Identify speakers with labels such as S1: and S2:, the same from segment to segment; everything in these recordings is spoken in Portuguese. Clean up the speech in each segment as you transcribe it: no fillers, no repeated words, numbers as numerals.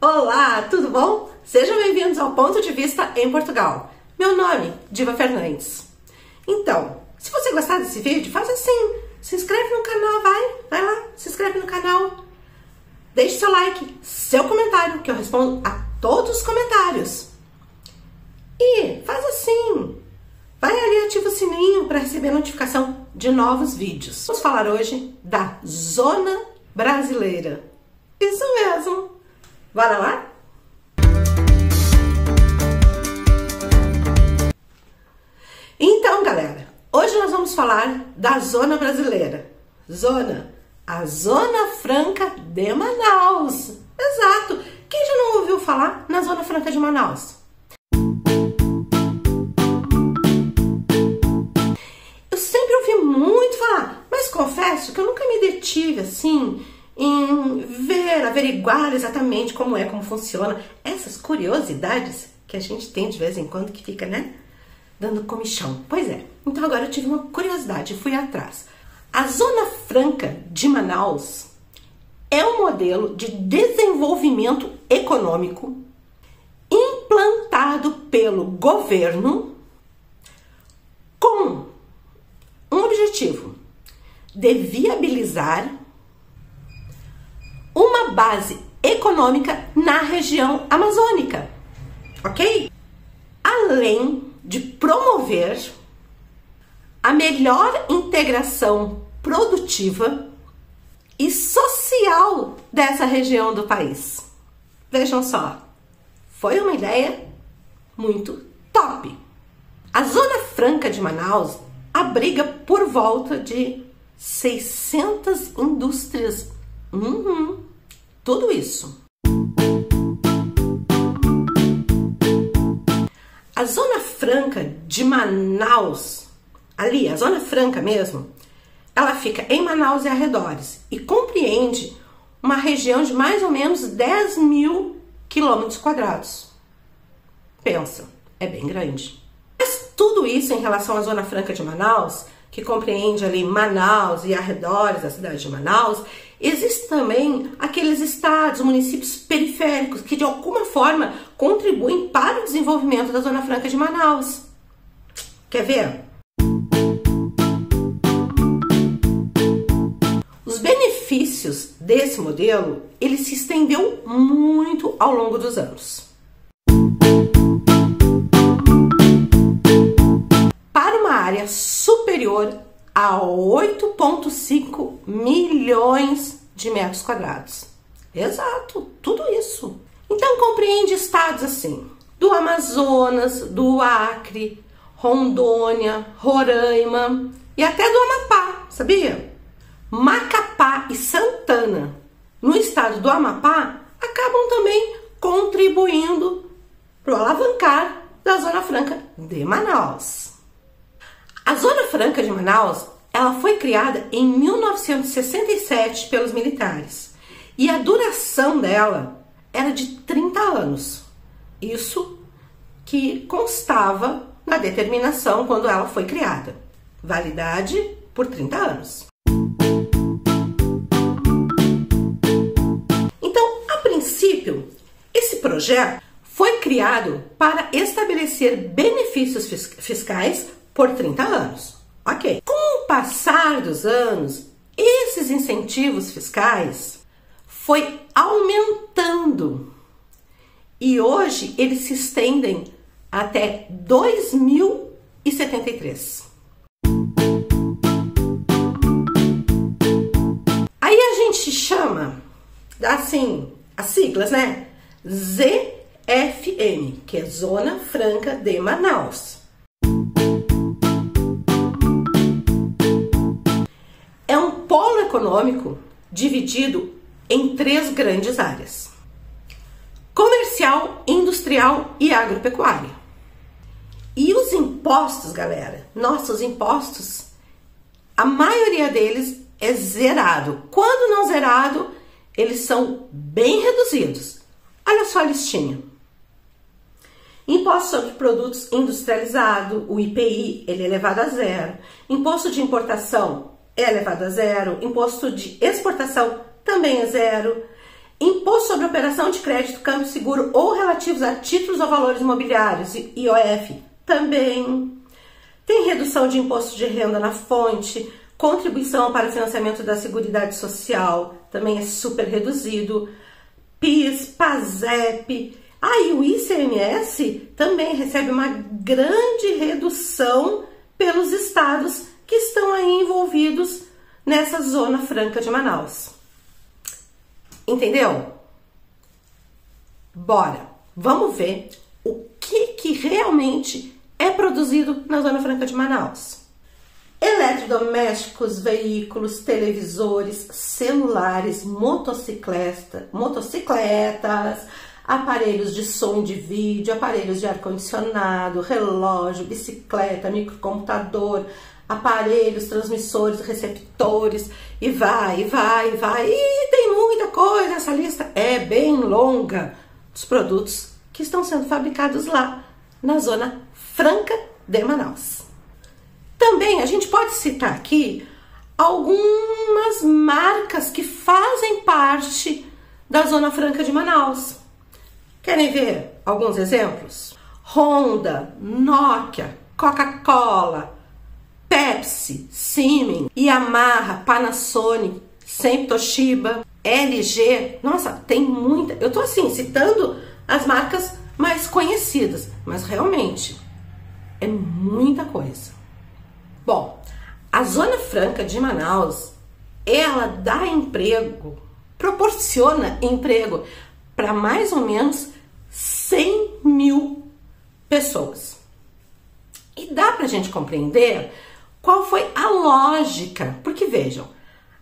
S1: Olá, tudo bom? Sejam bem-vindos ao Ponto de Vista em Portugal. Meu nome, Diva Fernandes. Então, se você gostar desse vídeo, faz assim, se inscreve no canal, vai lá, se inscreve no canal. Deixe seu like, seu comentário, que eu respondo a todos os comentários. E faz assim, vai ali e ativa o sininho para receber notificação de novos vídeos. Vamos falar hoje da Zona Brasileira. Isso mesmo. Bora lá? Então, galera, hoje nós vamos falar da Zona Brasileira. A Zona Franca de Manaus. Exato. Quem já não ouviu falar na Zona Franca de Manaus? Eu sempre ouvi muito falar, mas confesso que eu nunca me detive assim em averiguar exatamente como funciona essas curiosidades que a gente tem de vez em quando que fica, né, dando comichão. Pois é, então agora eu tive uma curiosidade e fui atrás. A Zona Franca de Manaus é um modelo de desenvolvimento econômico implantado pelo governo com um objetivo de viabilizar uma base econômica na região amazônica, ok? Além de promover a melhor integração produtiva e social dessa região do país. Vejam só, foi uma ideia muito top. A Zona Franca de Manaus abriga por volta de 600 indústrias. Tudo isso. A Zona Franca de Manaus, ali, a Zona Franca mesmo, ela fica em Manaus e arredores e compreende uma região de mais ou menos 10.000 quilômetros quadrados. Pensa, é bem grande. Mas tudo isso em relação à Zona Franca de Manaus, que compreende ali Manaus e arredores da cidade de Manaus, existem também aqueles estados, municípios periféricos que de alguma forma contribuem para o desenvolvimento da Zona Franca de Manaus. Quer ver? Os benefícios desse modelo, ele se estendeu muito ao longo dos anos. Para uma área superior a 8,5 milhões de metros quadrados. Exato, tudo isso. Então compreende estados assim, do Amazonas, do Acre, Rondônia, Roraima e até do Amapá, sabia? Macapá e Santana, no estado do Amapá, acabam também contribuindo para o alavancar da Zona Franca de Manaus. A Zona Franca de Manaus, ela foi criada em 1967 pelos militares e a duração dela era de 30 anos. Isso que constava na determinação quando ela foi criada. Validade por 30 anos. Então, a princípio, esse projeto foi criado para estabelecer benefícios fiscais por 30 anos. Ok. Com o passar dos anos, esses incentivos fiscais foi aumentando e hoje eles se estendem até 2073. Aí a gente chama, assim, as siglas, né? ZFM, que é Zona Franca de Manaus. É um polo econômico dividido em 3 grandes áreas: comercial, industrial e agropecuária. E os impostos, galera, nossos impostos, a maioria deles é zerado. Quando não zerado, eles são bem reduzidos. Olha só a listinha. Imposto sobre produtos industrializados, o IPI, ele é elevado a 0. Imposto de importação é elevado a 0. Imposto de exportação também é 0. Imposto sobre operação de crédito, câmbio seguro ou relativos a títulos ou valores imobiliários, IOF, também. Tem redução de imposto de renda na fonte, contribuição para o financiamento da Seguridade Social, também é super reduzido. PIS, PASEP, e o ICMS também recebe uma grande redução pelos estados que estão aí envolvidos nessa Zona Franca de Manaus. Entendeu? Bora, vamos ver o que realmente é produzido na Zona Franca de Manaus. Eletrodomésticos, veículos, televisores, celulares, motocicletas, aparelhos de som de vídeo, aparelhos de ar-condicionado, relógio, bicicleta, microcomputador, aparelhos, transmissores, receptores, e vai. E tem muita coisa, essa lista é bem longa dos produtos que estão sendo fabricados lá na Zona Franca de Manaus. Também a gente pode citar aqui algumas marcas que fazem parte da Zona Franca de Manaus. Querem ver alguns exemplos? Honda, Nokia, Coca-Cola, Pepsi, Siemens, Yamaha, Panasonic, sempre Toshiba, LG. Nossa, tem muita. Eu tô assim citando as marcas mais conhecidas, mas realmente é muita coisa. Bom, a Zona Franca de Manaus, ela dá emprego, proporciona emprego para mais ou menos 100 mil pessoas. E dá pra gente compreender qual foi a lógica, porque vejam,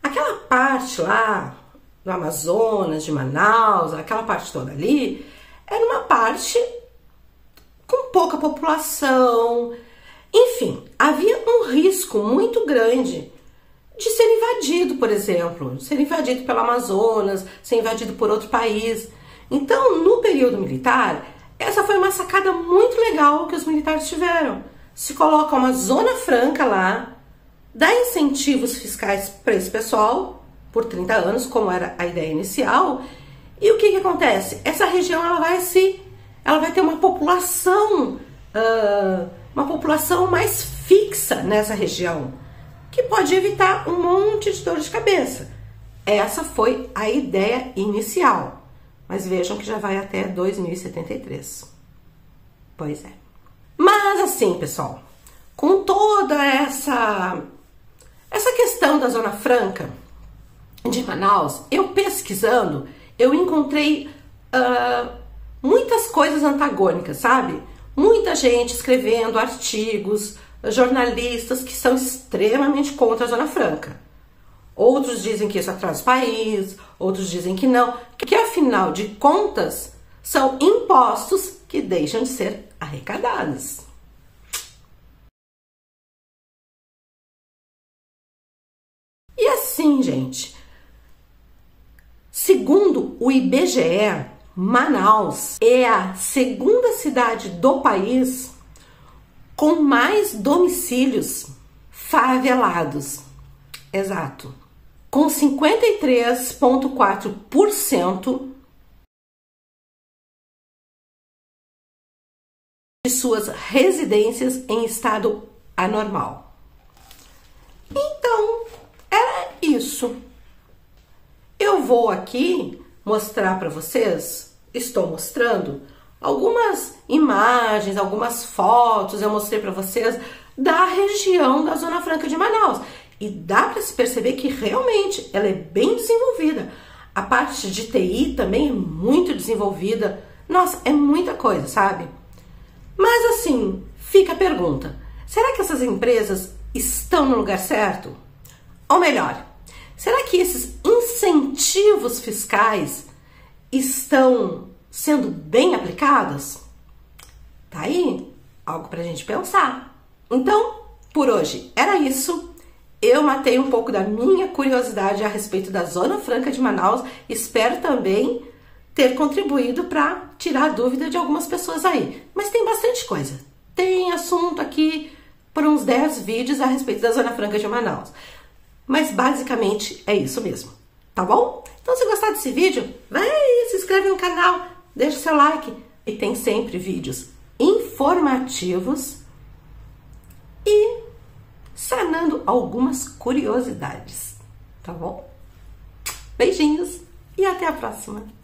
S1: aquela parte lá do Amazonas, de Manaus, aquela parte toda ali, era uma parte com pouca população. Enfim, havia um risco muito grande de ser invadido, por exemplo, ser invadido pelo Amazonas, ser invadido por outro país. Então, no período militar, essa foi uma sacada muito legal que os militares tiveram. Se coloca uma zona franca lá, dá incentivos fiscais para esse pessoal, por 30 anos, como era a ideia inicial, e o que acontece? Essa região ela vai ter uma população mais fixa nessa região, que pode evitar um monte de dor de cabeça. Essa foi a ideia inicial. Mas vejam que já vai até 2073. Pois é. Mas assim, pessoal, com toda essa questão da Zona Franca de Manaus, eu pesquisando, eu encontrei muitas coisas antagônicas, sabe? Muita gente escrevendo artigos, jornalistas que são extremamente contra a Zona Franca. Outros dizem que isso atrasa o país, outros dizem que não, que afinal de contas são impostos que deixam de ser arrecadados. E assim, gente, segundo o IBGE, Manaus é a segunda cidade do país com mais domicílios favelados. Exato. Com 53,4% de suas residências em estado anormal. Então, era isso. Eu vou aqui mostrar para vocês, estou mostrando algumas imagens, algumas fotos, eu mostrei para vocês da região da Zona Franca de Manaus. E dá para se perceber que realmente ela é bem desenvolvida. A parte de TI também é muito desenvolvida. Nossa, é muita coisa, sabe? Mas assim, fica a pergunta. Será que essas empresas estão no lugar certo? Ou melhor, será que esses incentivos fiscais estão sendo bem aplicados? Tá aí algo pra gente pensar. Então, por hoje era isso. Eu matei um pouco da minha curiosidade a respeito da Zona Franca de Manaus. Espero também ter contribuído para tirar a dúvida de algumas pessoas aí. Mas tem bastante coisa. Tem assunto aqui por uns 10 vídeos a respeito da Zona Franca de Manaus. Mas basicamente é isso mesmo. tá bom? Então, se gostar desse vídeo, vai aí, se inscreve no canal, deixa o seu like. E tem sempre vídeos informativos e sanando algumas curiosidades, tá bom? Beijinhos e até a próxima!